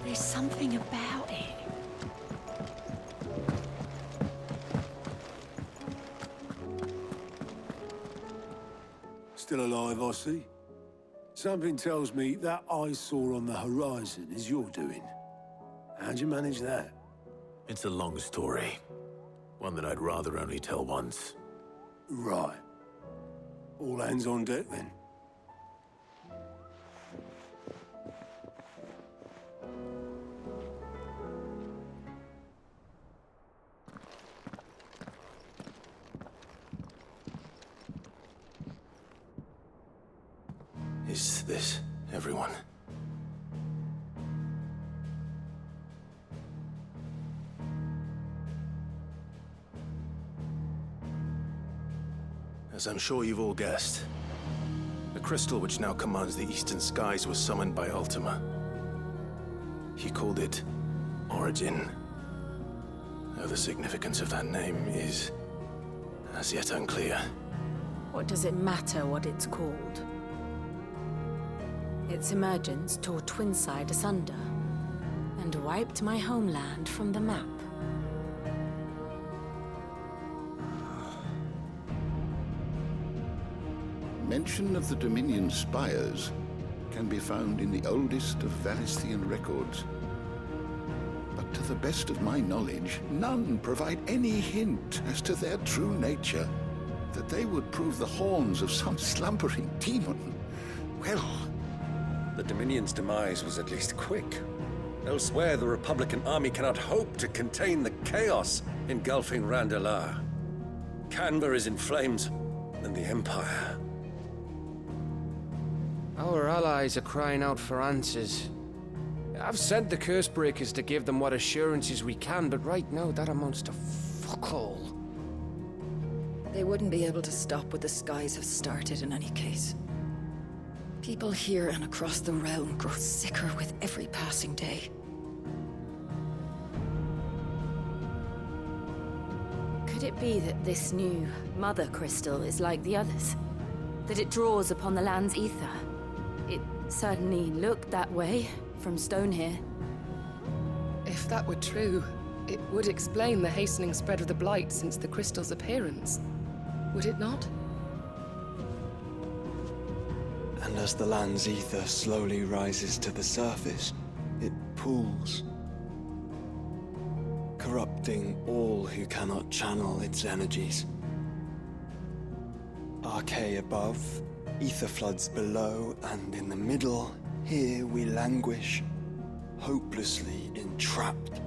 There's something about it. Still alive, I see. Something tells me that eyesore on the horizon is your doing. How'd you manage that? It's a long story. One that I'd rather only tell once. Right. All hands on deck, then. Is this everyone? As I'm sure you've all guessed, the crystal which now commands the eastern skies was summoned by Ultima. He called it Origin. Though the significance of that name is as yet unclear. What does it matter what it's called? Its emergence tore Twinside asunder and wiped my homeland from the map. Mention of the Dominion spires can be found in the oldest of Valisthian records. But to the best of my knowledge, none provide any hint as to their true nature. That they would prove the horns of some slumbering demon. Well, the Dominion's demise was at least quick. Elsewhere, the Republican army cannot hope to contain the chaos engulfing Randalar. Canberra is in flames, and the Empire. Our allies are crying out for answers. I've sent the Cursebreakers to give them what assurances we can, but right now that amounts to fuck all. They wouldn't be able to stop what the skies have started in any case. People here and across the realm grow sicker with every passing day. Could it be that this new Mother Crystal is like the others? That it draws upon the land's ether? It certainly looked that way from stone here. If that were true, it would explain the hastening spread of the Blight since the crystal's appearance. Would it not? And as the land's ether slowly rises to the surface, it pools, corrupting all who cannot channel its energies. Archaea above, ether floods below, and in the middle, here we languish, hopelessly entrapped.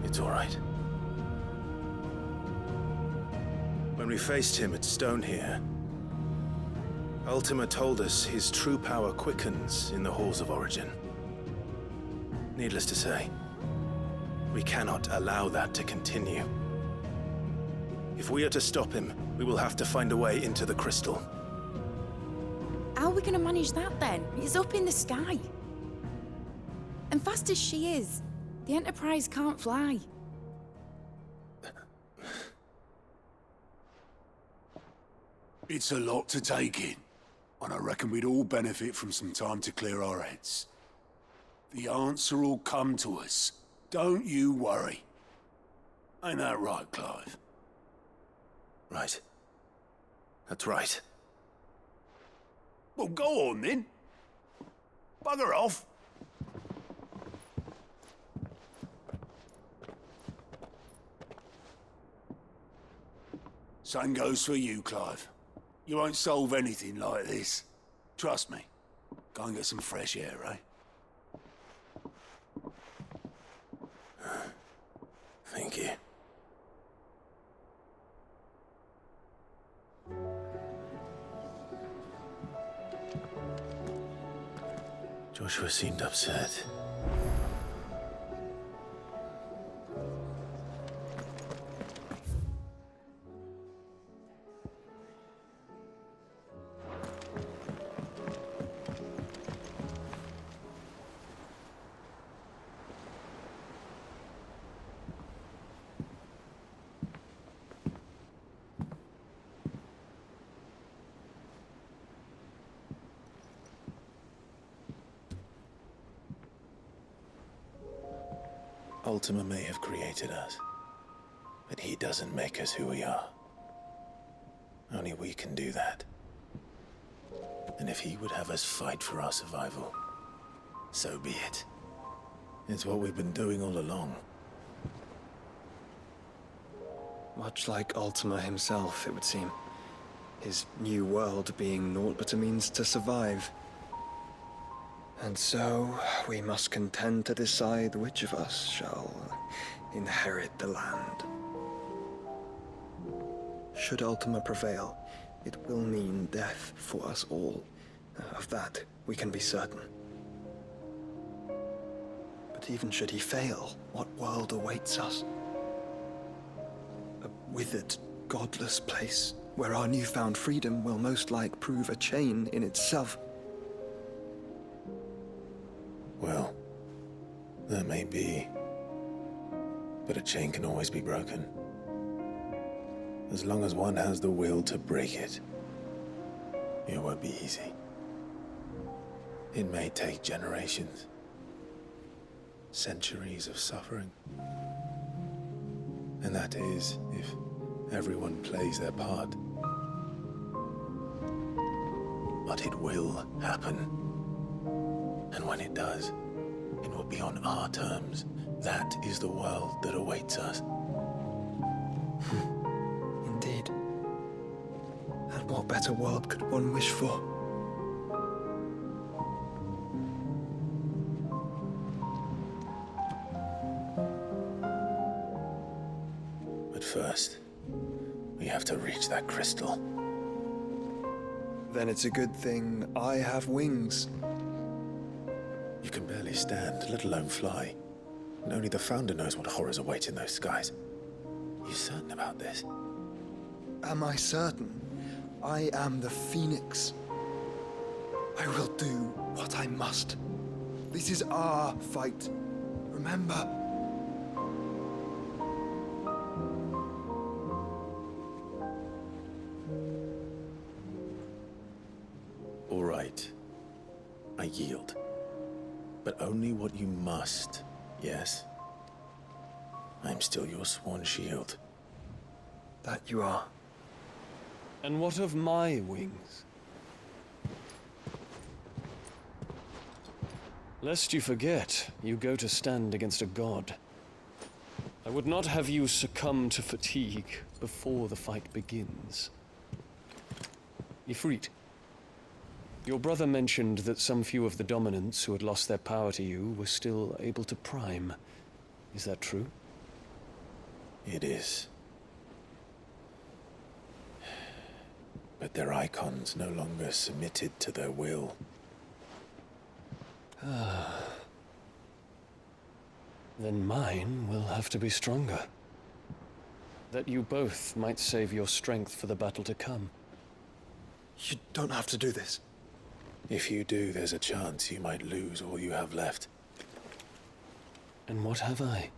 It's all right. When we faced him at Stone here, Ultima told us his true power quickens in the halls of Origin. Needless to say, we cannot allow that to continue. If we are to stop him, we will have to find a way into the crystal. How are we gonna manage that then? It's up in the sky. And fast as she is, the Enterprise can't fly. It's a lot to take in, and I reckon we'd all benefit from some time to clear our heads. The answer will come to us. Don't you worry. Ain't that right, Clive? Right. That's right. Well, go on then. Bugger off. Same goes for you, Clive. You won't solve anything like this. Trust me. Go and get some fresh air, eh? Thank you. Joshua seemed upset. Ultima may have created us, but he doesn't make us who we are. Only we can do that. And if he would have us fight for our survival, so be it. It's what we've been doing all along. Much like Ultima himself, it would seem. His new world being naught but a means to survive. And so, we must contend to decide which of us shall inherit the land. Should Ultima prevail, it will mean death for us all. Of that, we can be certain. But even should he fail, what world awaits us? A withered, godless place, where our newfound freedom will most like prove a chain in itself. Well, that may be. But a chain can always be broken. As long as one has the will to break it. It won't be easy. It may take generations. Centuries of suffering. And that is, if everyone plays their part. But it will happen. And when it does, it will be on our terms. That is the world that awaits us. Indeed. And what better world could one wish for? But first, we have to reach that crystal. Then it's a good thing I have wings. You can barely stand, let alone fly. And only the Founder knows what horrors await in those skies. You certain about this? Am I certain? I am the Phoenix. I will do what I must. This is our fight. Remember? All right. I yield. But only what you must, yes? I'm still your sworn shield. That you are. And what of my wings? Lest you forget, you go to stand against a god. I would not have you succumb to fatigue before the fight begins. Ifrit, your brother mentioned that some few of the dominants who had lost their power to you were still able to prime. Is that true? It is. But their icons no longer submitted to their will. Then mine will have to be stronger. That you both might save your strength for the battle to come. You don't have to do this. If you do, there's a chance you might lose all you have left. And what have I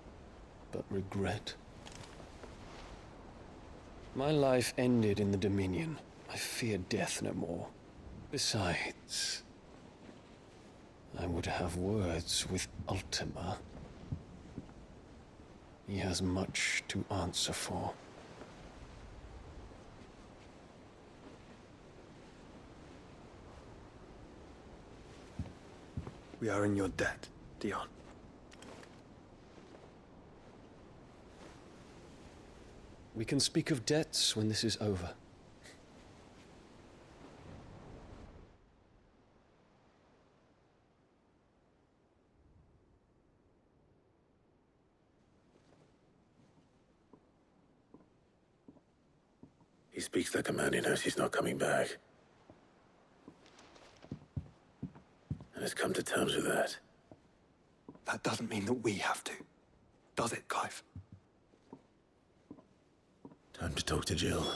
but regret? My life ended in the Dominion. I fear death no more. Besides, I would have words with Ultima. He has much to answer for. We are in your debt, Dion. We can speak of debts when this is over. He speaks like a man who knows he's not coming back. And has come to terms with that. That doesn't mean that we have to. Does it, Clive? Time to talk to Jill.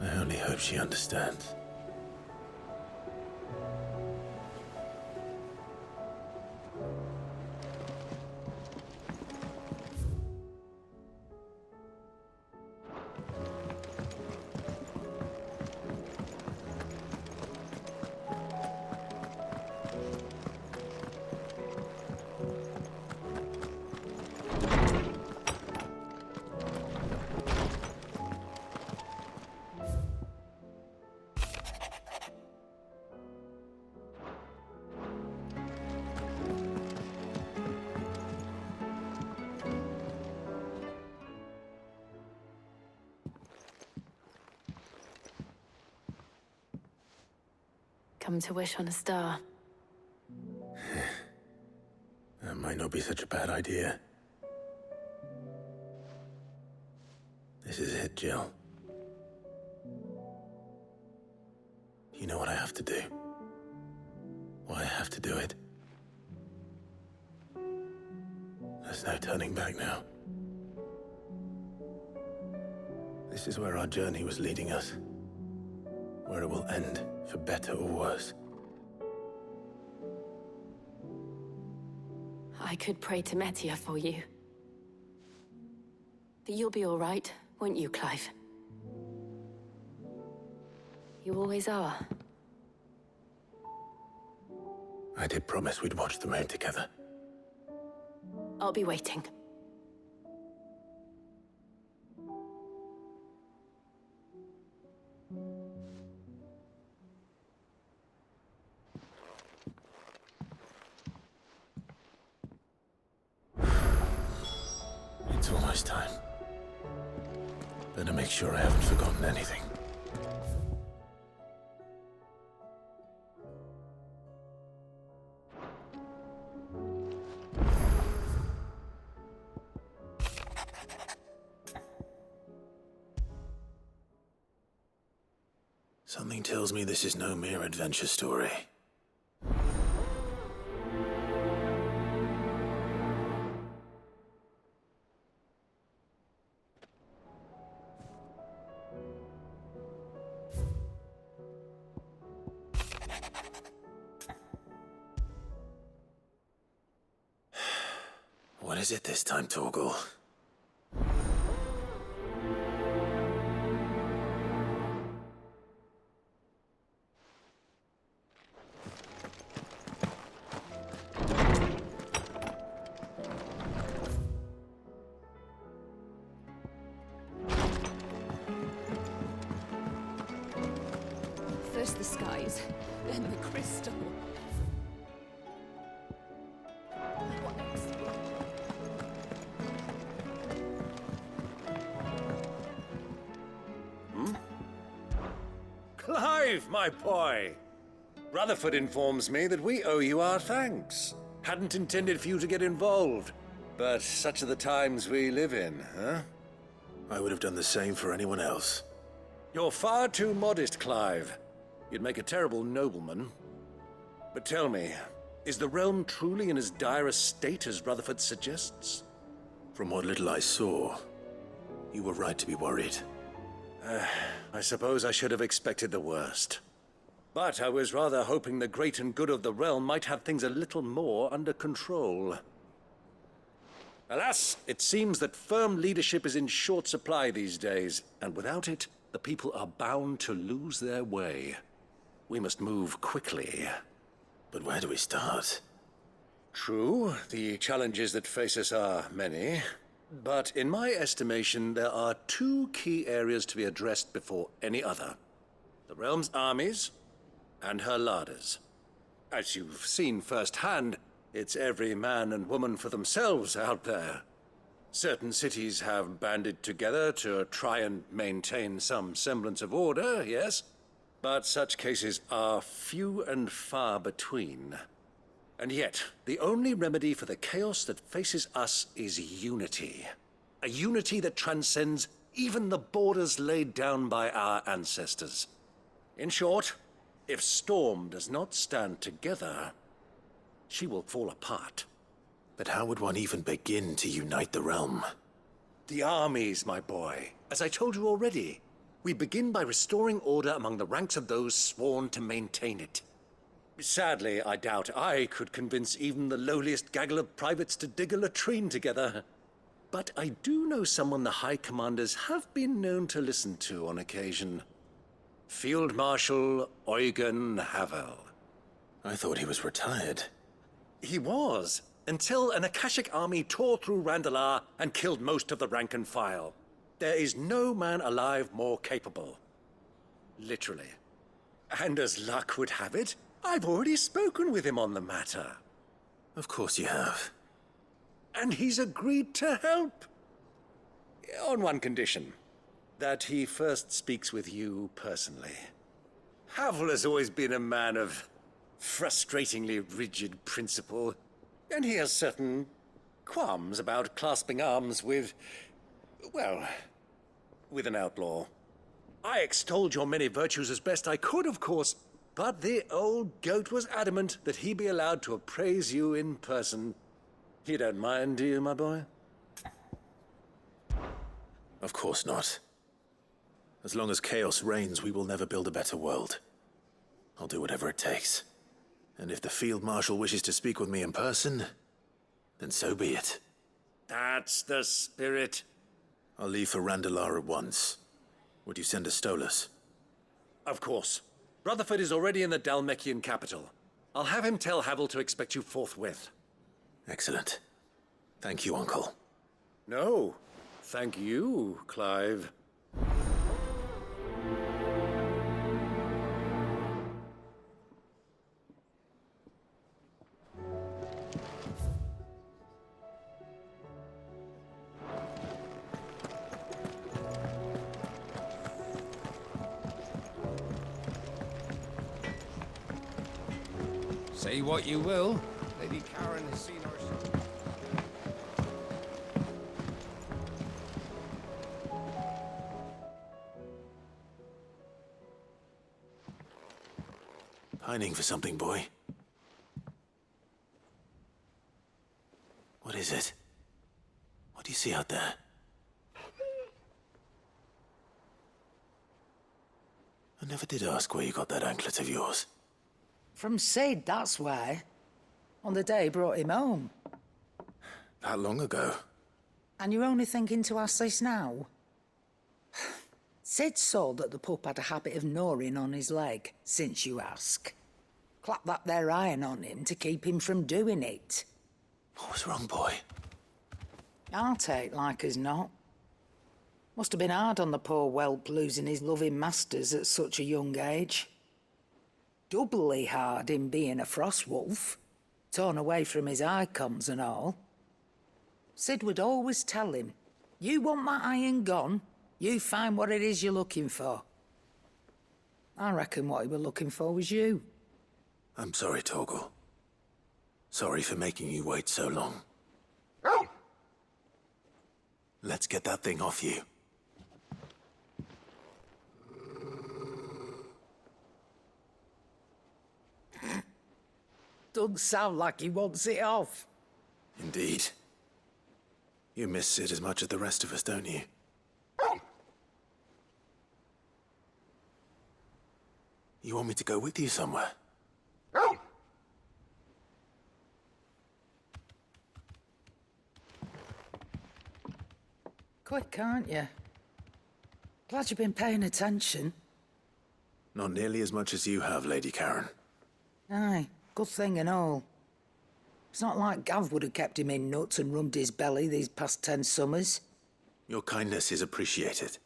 I only hope she understands. Come to wish on a star. That might not be such a bad idea. This is it, Jill. You know what I have to do. Why I have to do it. There's no turning back now. This is where our journey was leading us. Where it will end, for better or worse. I could pray to Metia for you. But you'll be all right, won't you, Clive? You always are. I did promise we'd watch the moon together. I'll be waiting. It's almost time. Better make sure I haven't forgotten anything. Something tells me this is no mere adventure story. What is it this time, Torgal? First the skies, then the crystal. What next? Clive, my boy! Rutherford informs me that we owe you our thanks. Hadn't intended for you to get involved, but such are the times we live in, huh? I would have done the same for anyone else. You're far too modest, Clive. You'd make a terrible nobleman. But tell me, is the realm truly in as dire a state as Rutherford suggests? From what little I saw, you were right to be worried. I suppose I should have expected the worst. But I was rather hoping the great and good of the realm might have things a little more under control. Alas, it seems that firm leadership is in short supply these days, and without it, the people are bound to lose their way. We must move quickly. But where do we start? True, the challenges that face us are many. But in my estimation, there are two key areas to be addressed before any other. The realm's armies and her larders. As you've seen firsthand, it's every man and woman for themselves out there. Certain cities have banded together to try and maintain some semblance of order, yes? But such cases are few and far between. And yet, the only remedy for the chaos that faces us is unity. A unity that transcends even the borders laid down by our ancestors. In short, if Storm does not stand together, she will fall apart. But how would one even begin to unite the realm? The armies, my boy. As I told you already, we begin by restoring order among the ranks of those sworn to maintain it. Sadly, I doubt I could convince even the lowliest gaggle of privates to dig a latrine together. But I do know someone the High Commanders have been known to listen to on occasion. Field Marshal Eugen Havel. I thought he was retired. He was, until an Akashic army tore through Randalar and killed most of the rank and file. There is no man alive more capable. Literally. And as luck would have it, I've already spoken with him on the matter. Of course you have. And he's agreed to help. On one condition. That he first speaks with you personally. Havel has always been a man of frustratingly rigid principle, and he has certain qualms about clasping arms with, well, with an outlaw. I extolled your many virtues as best I could, of course, but the old goat was adamant that he be allowed to appraise you in person. You don't mind, do you, my boy? Of course not. As long as chaos reigns, we will never build a better world. I'll do whatever it takes. And if the Field Marshal wishes to speak with me in person, then so be it. That's the spirit. I'll leave for Randalar at once. Would you send a Stolas? Of course. Rutherford is already in the Dalmekian capital. I'll have him tell Havel to expect you forthwith. Excellent. Thank you, Uncle. No, thank you, Clive. Say what you will, Lady Karen has seen our... Pining for something, boy. What is it? What do you see out there? I never did ask where you got that anklet of yours. From Sid, that's why. On the day he brought him home. That long ago? And you're only thinking to ask this now? Sid saw that the pup had a habit of gnawing on his leg, since you ask. Clap that there iron on him to keep him from doing it. What was wrong, boy? I'll take like as not. Must have been hard on the poor whelp losing his loving masters at such a young age. Doubly hard in being a frost wolf, torn away from his icons and all. Sid would always tell him, you want that iron gone, you find what it is you're looking for. I reckon what he was looking for was you. I'm sorry, Torgal. Sorry for making you wait so long. Let's get that thing off you. Doesn't sound like he wants it off. Indeed. You miss Sid as much as the rest of us, don't you? You want me to go with you somewhere? Quick, aren't you? Glad you've been paying attention. Not nearly as much as you have, Lady Karen. Aye, good thing and all. It's not like Gav would have kept him in nuts and rubbed his belly these past 10 summers. Your kindness is appreciated.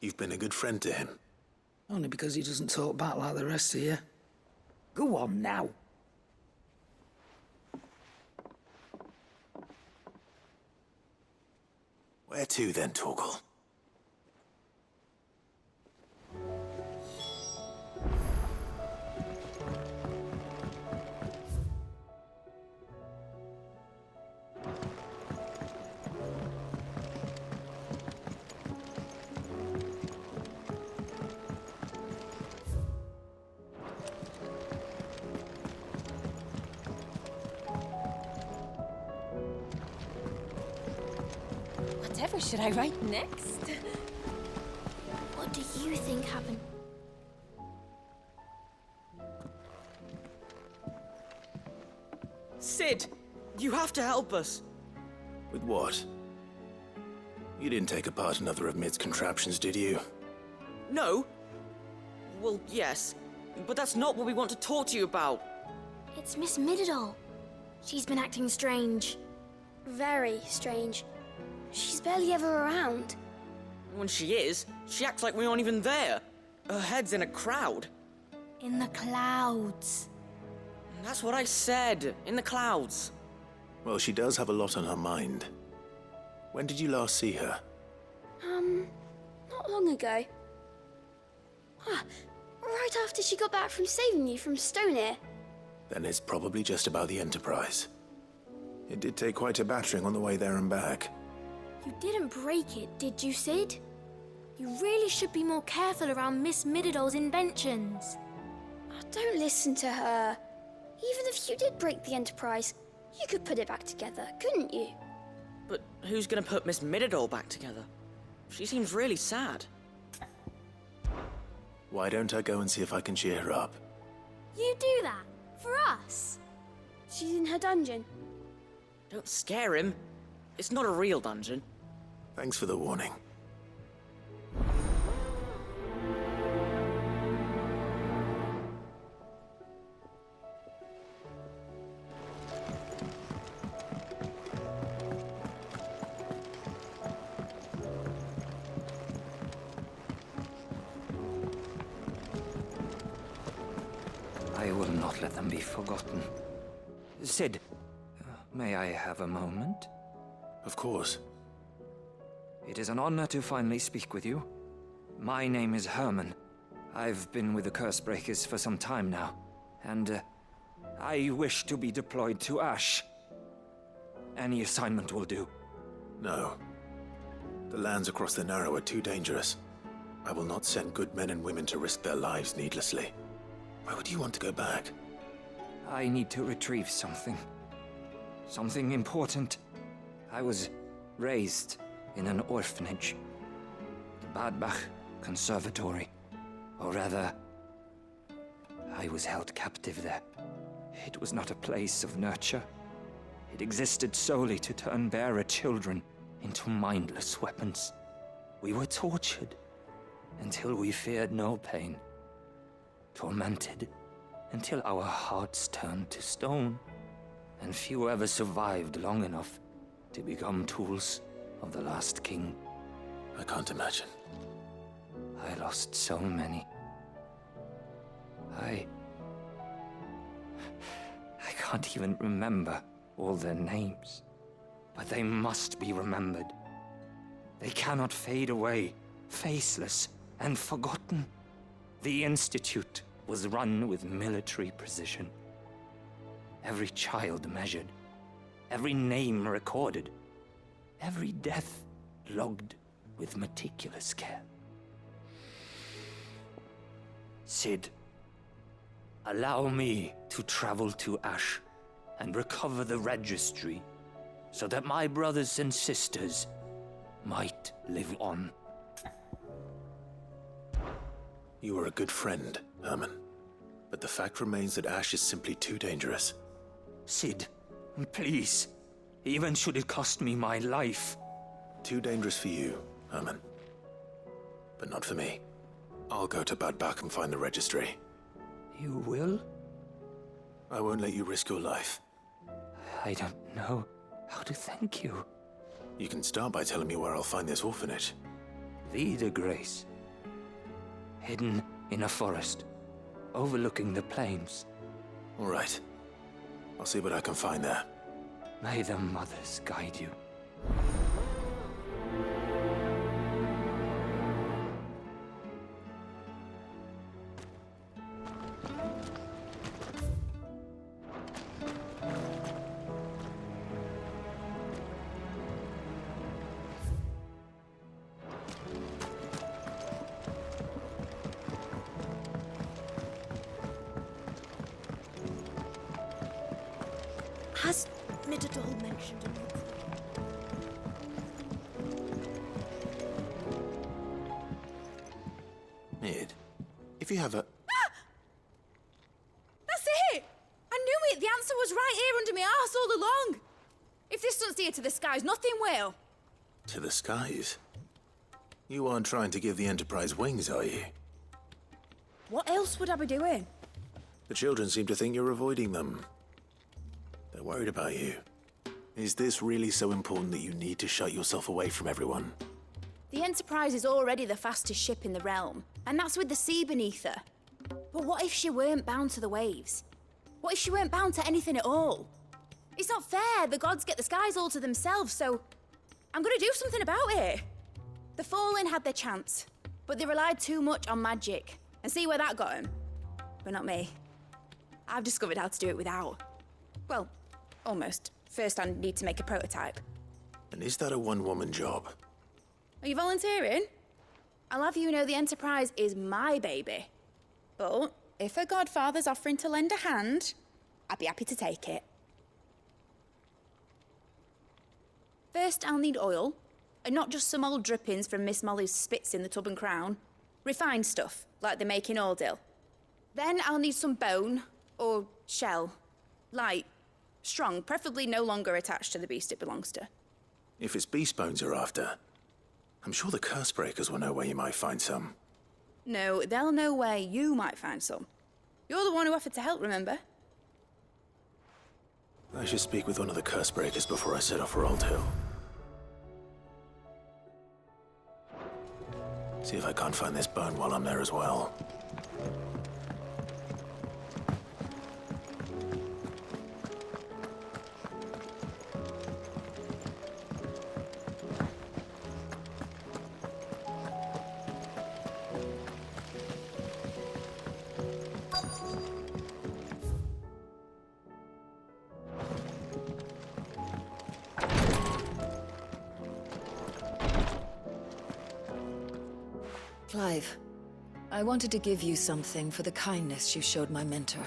You've been a good friend to him. Only because he doesn't talk back like the rest of you. Go on now. Where to then, Torgal? Whatever should I write next? What do you think happened? Sid, you have to help us. With what? You didn't take apart another of Mid's contraptions, did you? No. Well, yes. But that's not what we want to talk to you about. It's Miss Midadol. She's been acting strange. Very strange. She's barely ever around. When she is, she acts like we aren't even there. Her head's in a crowd. In the clouds. That's what I said. In the clouds. Well, she does have a lot on her mind. When did you last see her? Not long ago. Right after she got back from saving you from Stonehenge. Then it's probably just about the Enterprise. It did take quite a battering on the way there and back. You didn't break it, did you, Sid? You really should be more careful around Miss Mididol's inventions. Oh, don't listen to her. Even if you did break the Enterprise, you could put it back together, couldn't you? But who's gonna put Miss Mididol back together? She seems really sad. Why don't I go and see if I can cheer her up? You do that? For us? She's in her dungeon. Don't scare him. It's not a real dungeon. Thanks for the warning. I will not let them be forgotten. Sid, may I have a moment? Of course. It is an honor to finally speak with you. My name is Herman. I've been with the Cursebreakers for some time now, and I wish to be deployed to Ash. Any assignment will do. No. The lands across the Narrow are too dangerous. I will not send good men and women to risk their lives needlessly. Why would you want to go back? I need to retrieve something. Something important. I was raised in an orphanage. The Badbach Conservatory. Or rather, I was held captive there. It was not a place of nurture. It existed solely to turn bearer children into mindless weapons. We were tortured until we feared no pain. Tormented until our hearts turned to stone, and few ever survived long enough to become tools of the last king. I can't imagine. I lost so many. I can't even remember all their names, but they must be remembered. They cannot fade away, faceless and forgotten. The Institute was run with military precision. Every child measured, every name recorded, every death logged with meticulous care. Sid, allow me to travel to Ash and recover the registry so that my brothers and sisters might live on. You are a good friend, Herman. But the fact remains that Ash is simply too dangerous. Sid, please. Even should it cost me my life. Too dangerous for you, Herman. But not for me. I'll go to Badbach and find the registry. You will? I won't let you risk your life. I don't know how to thank you. You can start by telling me where I'll find this orphanage. Vida Grace. Hidden in a forest, overlooking the plains. All right. I'll see what I can find there. May the mothers guide you. Has Mididol mentioned anything? Mid, if you have a... That's it! I knew it! The answer was right here under my arse all along! If this doesn't steer to the skies, nothing will! To the skies? You aren't trying to give the Enterprise wings, are you? What else would I be doing? The children seem to think you're avoiding them. They're worried about you. Is this really so important that you need to shut yourself away from everyone? The Enterprise is already the fastest ship in the realm, and that's with the sea beneath her. But what if she weren't bound to the waves? What if she weren't bound to anything at all? It's not fair. The gods get the skies all to themselves, so I'm gonna do something about it. The Fallen had their chance, but they relied too much on magic. and see where that got him. But not me. I've discovered how to do it without. Well, almost. First I need to make a prototype. And is that a one-woman job? Are you volunteering? I'll have you know the Enterprise is my baby. But if a godfather's offering to lend a hand, I'd be happy to take it. First, I'll need oil, and not just some old drippings from Miss Molly's spits in the Tub and Crown. Refined stuff, like they make in Ordill. Then I'll need some bone, or shell. Light, strong, preferably no longer attached to the beast it belongs to. If it's beast bones you're after, I'm sure the Cursebreakers will know where you might find some. No, they'll know where you might find some. You're the one who offered to help, remember? I should speak with one of the Cursebreakers before I set off for Old Hill. See if I can't find this bone while I'm there as well. Clive, I wanted to give you something for the kindness you showed my mentor.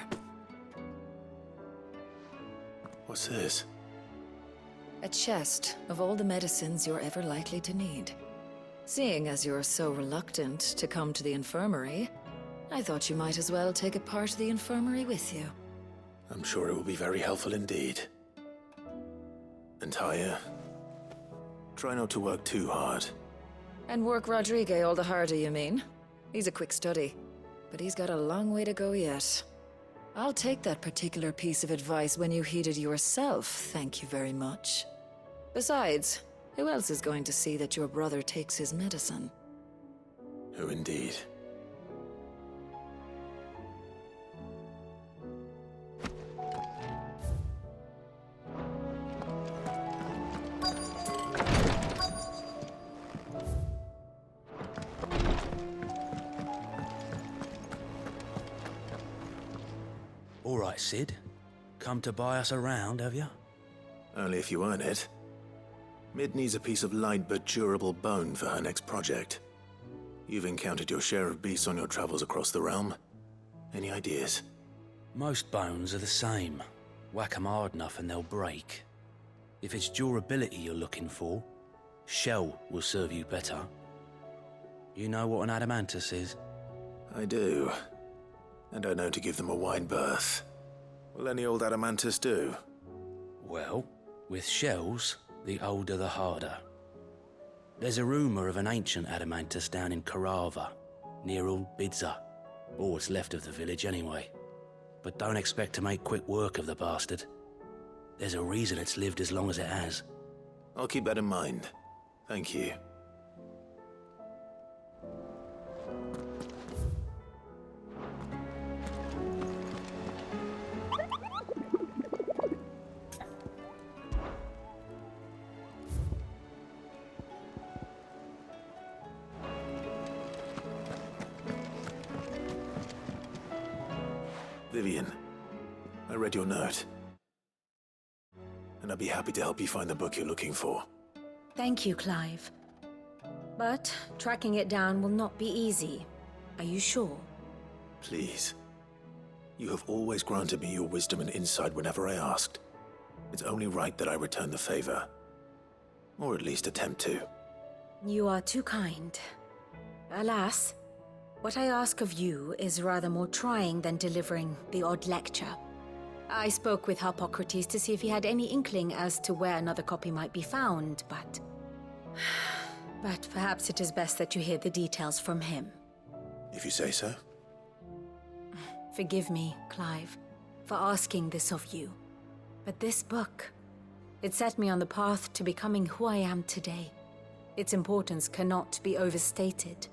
What's this? A chest of all the medicines you're ever likely to need. Seeing as you're so reluctant to come to the infirmary, I thought you might as well take a part of the infirmary with you. I'm sure it will be very helpful indeed. And Taya, try not to work too hard. And work Rodrigue all the harder, you mean? He's a quick study, but he's got a long way to go yet. I'll take that particular piece of advice when you heed it yourself, thank you very much. Besides, who else is going to see that your brother takes his medicine? Who indeed? All right, Sid. Come to buy us around, have you? Only if you earn it. Mid needs a piece of light but durable bone for her next project. You've encountered your share of beasts on your travels across the realm. Any ideas? Most bones are the same. Whack 'em hard enough and they'll break. If it's durability you're looking for, shell will serve you better. You know what an adamantus is? I do. And I know to give them a wide berth. Will any old adamantus do? Well, with shells, the older the harder. There's a rumour of an ancient adamantus down in Karava, near Ul Bidza, or what's left of the village anyway. But don't expect to make quick work of the bastard. There's a reason it's lived as long as it has. I'll keep that in mind. Thank you. Vivian, I read your note. And I'd be happy to help you find the book you're looking for. Thank you, Clive. But tracking it down will not be easy. Are you sure? Please. You have always granted me your wisdom and insight whenever I asked. It's only right that I return the favor. Or at least attempt to. You are too kind. Alas, what I ask of you is rather more trying than delivering the odd lecture. I spoke with Harpocrates to see if he had any inkling as to where another copy might be found, but... But perhaps it is best that you hear the details from him. If you say so. Forgive me, Clive, for asking this of you. But this book, it set me on the path to becoming who I am today. Its importance cannot be overstated.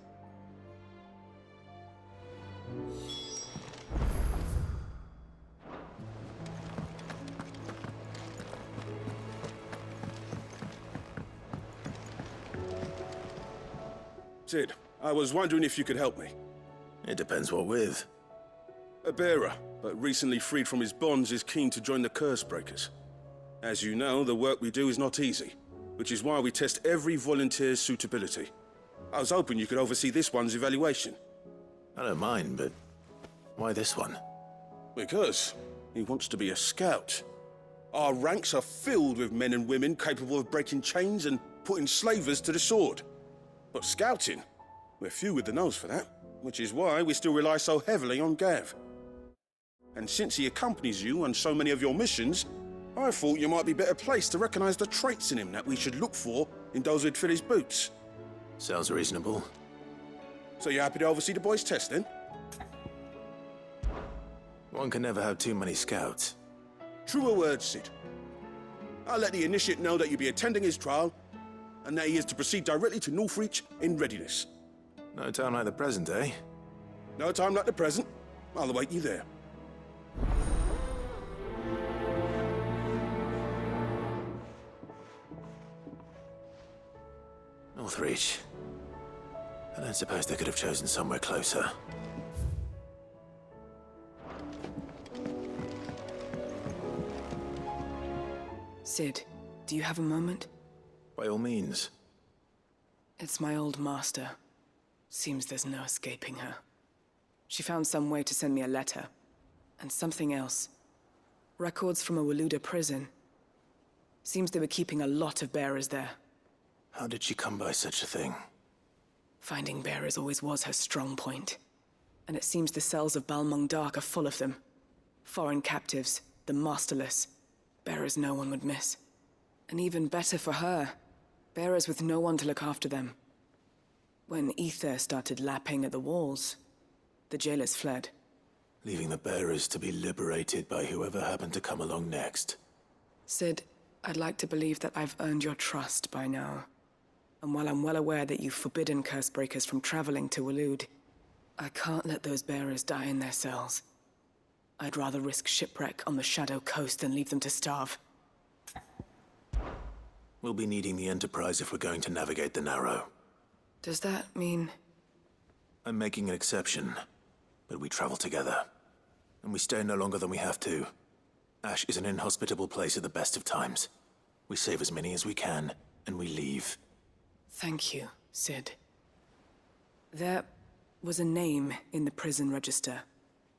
Sid, I was wondering if you could help me. It depends what with. A bearer, but recently freed from his bonds, is keen to join the Cursebreakers. As you know, the work we do is not easy, which is why we test every volunteer's suitability. I was hoping you could oversee this one's evaluation. I don't mind, but why this one? Because he wants to be a scout. Our ranks are filled with men and women capable of breaking chains and putting slavers to the sword. But scouting, we're few with the nose for that, which is why we still rely so heavily on Gav. And since he accompanies you on so many of your missions, I thought you might be better placed to recognize the traits in him that we should look for in those who'd fill his boots. Sounds reasonable. So you happy to oversee the boys' test, then? One can never have too many scouts. Truer words, Sid. I'll let the initiate know that you'll be attending his trial, and that he is to proceed directly to Northreach in readiness. No time like the present, eh? No time like the present. I'll await you there. Northreach. I don't suppose they could have chosen somewhere closer. Sid, do you have a moment? By all means. It's my old master. Seems there's no escaping her. She found some way to send me a letter. And something else. Records from a Waluda prison. Seems they were keeping a lot of bearers there. How did she come by such a thing? Finding bearers always was her strong point. And it seems the cells of Balmung Dark are full of them. Foreign captives, the masterless. Bearers no one would miss. And even better for her, bearers with no one to look after them. When ether started lapping at the walls, the jailers fled. Leaving the bearers to be liberated by whoever happened to come along next. Sid, I'd like to believe that I've earned your trust by now. And while I'm well aware that you've forbidden Cursebreakers from traveling to Waloed, I can't let those bearers die in their cells. I'd rather risk shipwreck on the Shadow Coast than leave them to starve. We'll be needing the Enterprise if we're going to navigate the Narrow. Does that mean... I'm making an exception, but we travel together. And we stay no longer than we have to. Ash is an inhospitable place at the best of times. We save as many as we can, and we leave. Thank you, Sid. There was a name in the prison register.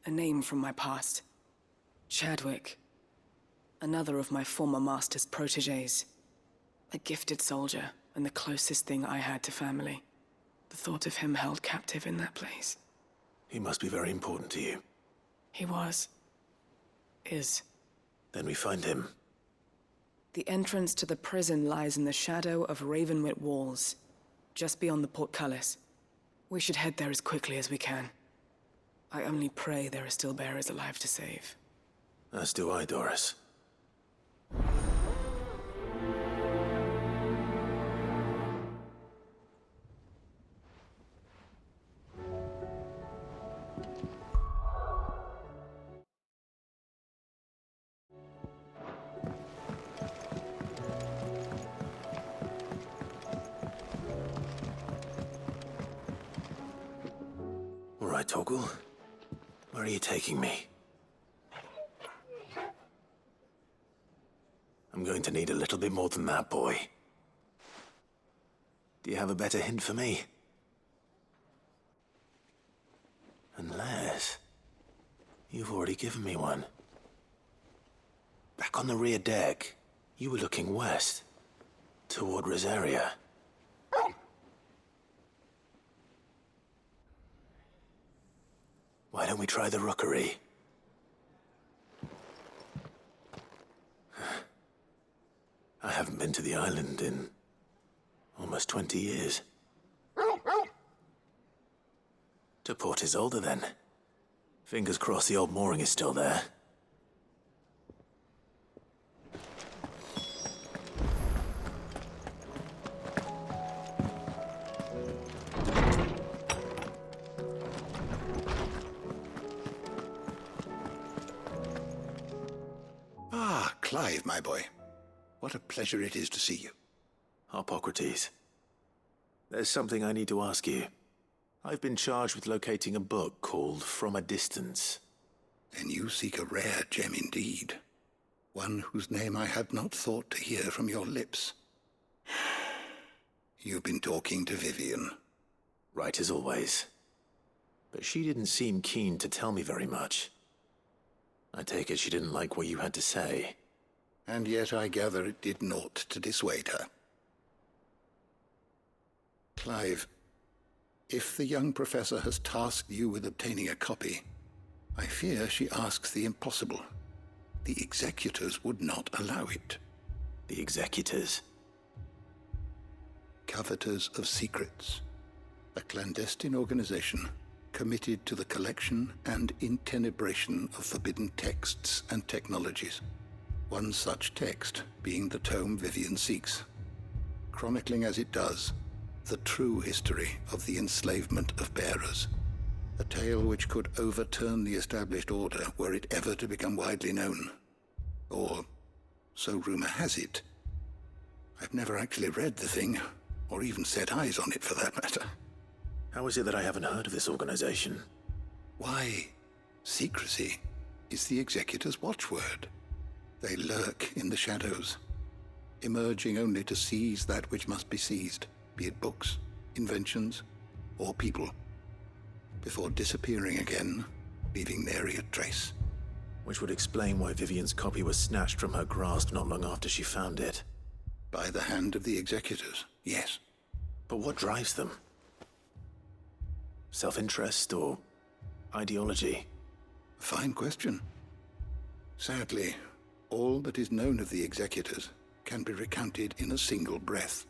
A name from my past. Chadwick. Another of my former master's protégés. A gifted soldier, and the closest thing I had to family. The thought of him held captive in that place. He must be very important to you. He was. Is. Then we find him. The entrance to the prison lies in the shadow of Ravenwit Walls, just beyond the portcullis. We should head there as quickly as we can. I only pray there are still bearers alive to save. As do I, Doris. All right, Torgal. Where are you taking me? I'm going to need a little bit more than that, boy. Do you have a better hint for me? Unless... you've already given me one. Back on the rear deck, you were looking west, toward Rosaria. Why don't we try the rookery? I haven't been to the island in almost 20 years. To Port Isolde, then. Fingers crossed the old mooring is still there. Ah, Clive, my boy. What a pleasure it is to see you. Harpocrates. There's something I need to ask you. I've been charged with locating a book called From a Distance. Then you seek a rare gem indeed. One whose name I had not thought to hear from your lips. You've been talking to Vivian. Right as always. But she didn't seem keen to tell me very much. I take it she didn't like what you had to say. And yet I gather it did naught to dissuade her. Clive, if the young professor has tasked you with obtaining a copy, I fear she asks the impossible. The executors would not allow it. The executors? Coveters of Secrets. A clandestine organization committed to the collection and intenebration of forbidden texts and technologies. One such text being the tome Vivian seeks, chronicling as it does the true history of the enslavement of bearers. A tale which could overturn the established order were it ever to become widely known. Or, so rumor has it. I've never actually read the thing, or even set eyes on it for that matter. How is it that I haven't heard of this organization? Why, secrecy is the executor's watchword. They lurk in the shadows, emerging only to seize that which must be seized, be it books, inventions, or people, before disappearing again, leaving nary a trace. Which would explain why Vivian's copy was snatched from her grasp not long after she found it. By the hand of the executors, yes. But what drives them? Self-interest or ideology? A fine question. Sadly, all that is known of the executors can be recounted in a single breath.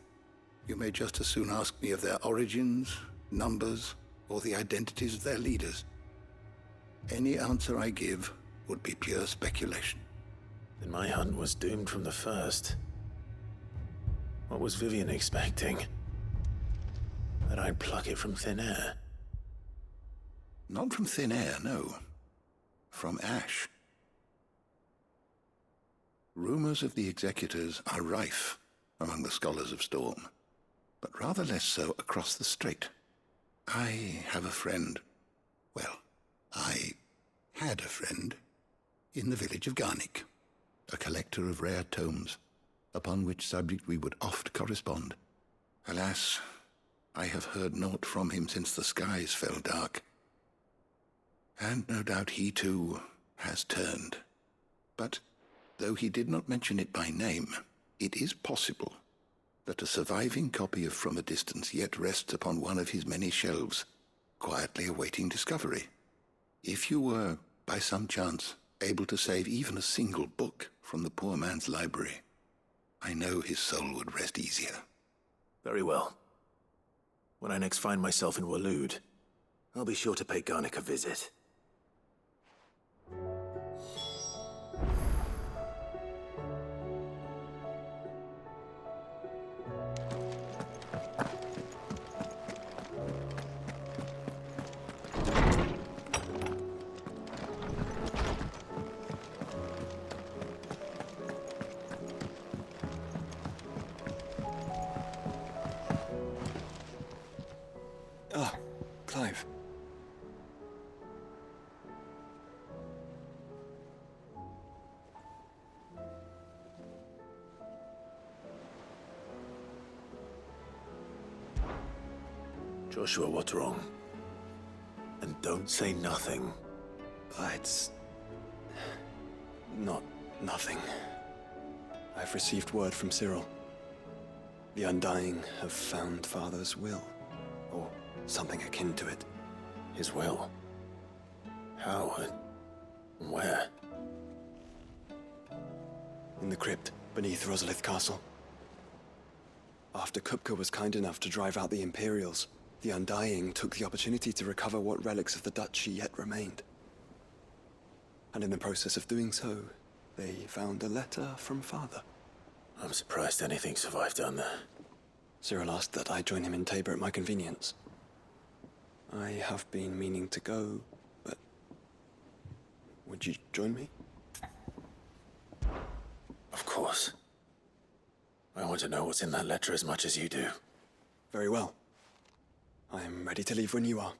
You may just as soon ask me of their origins, numbers, or the identities of their leaders. Any answer I give would be pure speculation. Then my hunt was doomed from the first. What was Vivian expecting? That I'd pluck it from thin air? Not from thin air, no. From ash. Rumors of the executors are rife among the scholars of Storm, but rather less so across the strait. I have a friend. Well, I had a friend in the village of Garnick, a collector of rare tomes, upon which subject we would oft correspond. Alas, I have heard naught from him since the skies fell dark. And no doubt he too has turned. But though he did not mention it by name, it is possible that a surviving copy of From a Distance yet rests upon one of his many shelves, quietly awaiting discovery. If you were, by some chance, able to save even a single book from the poor man's library, I know his soul would rest easier. Very well. When I next find myself in Waloed, I'll be sure to pay Garnick a visit. Ah, Clive. Joshua, what's wrong? And don't say nothing. It's not nothing. I've received word from Cyril. The Undying have found Father's will, or something akin to it. His will? How and where? In the crypt beneath Rosalith Castle. After Kupka was kind enough to drive out the Imperials, the Undying took the opportunity to recover what relics of the Duchy yet remained. And in the process of doing so, they found a letter from Father. I'm surprised anything survived down there. Cyril asked that I join him in Tabor at my convenience. I have been meaning to go, but would you join me? Of course. I want to know what's in that letter as much as you do. Very well. I am ready to leave when you are.